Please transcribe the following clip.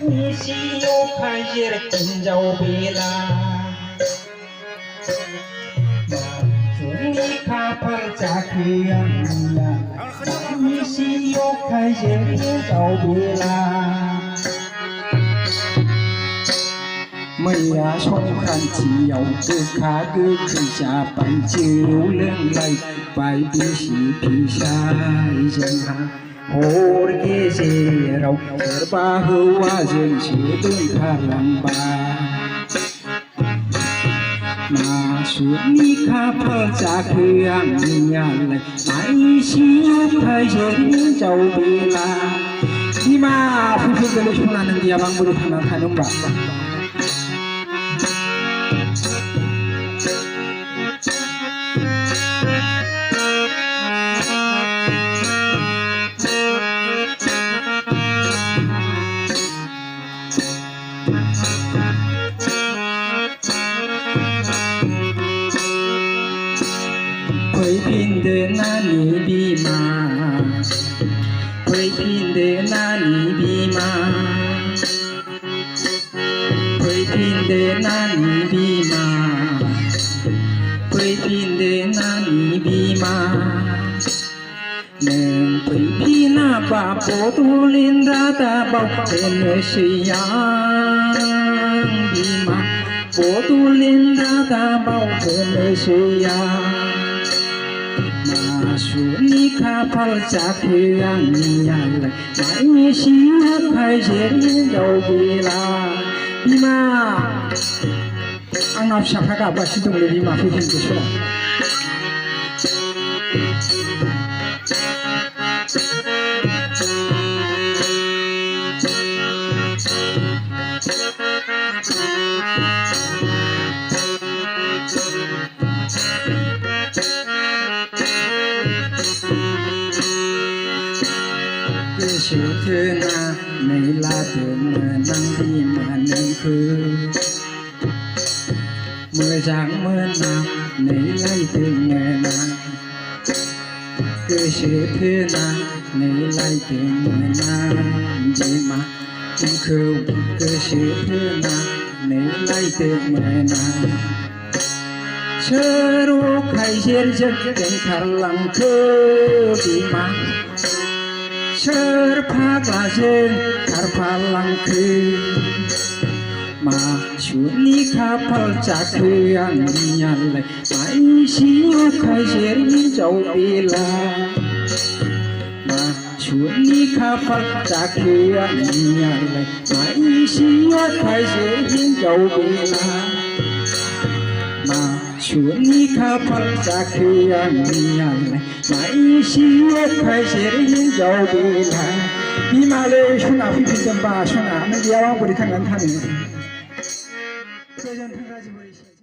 你是有看见真叫别啦，你看旁家去呀，你是有看见真叫别啦。เมื่อชงคันเที่ยวเกิดขาเกิดขึ้นจะไปเจอเรื่องไรไปดีสีพี่ชายจังหาโหรเกเจเราเสือบ้าหัวเจิงเชื่อดึงข้าลังบามาสุดนี้ข้าพจากเรื่องนี้อะไรไม่ชีวิตให้เจอเจ้าเวลาที่มาผู้พิจารณาชนะนันเดียบังบุรุษทางขนมบาพินเดนานีบีมาเฮ้ยพินเดนานีบีมาเฮ้ยพินเดนานีบีมาเฮ้ยพินเดนานีบีมาหนึ่งเฮ้ยพี่นาบาปตุลินราตาเบาเป็นเสียงบีมาปตุลินราตาเบาเป็นเสียงสุนีข้าพจากเรื่องนี้อะไรไม่ชีวิตให้เสียเจ้าเวลาพี่มาอังนับชักกับบัชิตรงเลยพี่มาฟิฟินกุศลชื่อเธอนาในลาเธอเมื่อนั่งที่มาหนึ่งคือเมื่อจากเมื่อนาในไล่เธอเมื่อนาคือชื่อเธอนาในไล่เธอเมื่อนาดีมาคือชื่อเธอนาในไล่เธอเมื่อนาเชื่อรู้ใครเชื่อจะเป็นพลังคือดีมาเชิญพากลาเจนคาร์พลังคือมาชุดนี้ข้าพจากเรื่องนี้อะไรไม่ชีวิตใครเชื่อเจ้าเวลามาชุดนี้ข้าพจากเรื่องนี้อะไรไม่ชีวิตใครเชื่อเจ้าเวลามาชุดนี้ข้าพจากเรื่องนี้อะไรไม่ชีวิตใครเสียยิ่งเจ้าเวลาพี่มาเลยชนะพี่พิจารณาชนะไม่เดียวว่าบริษัทนั้นท่านเพื่อจนทั้งราชบริษัท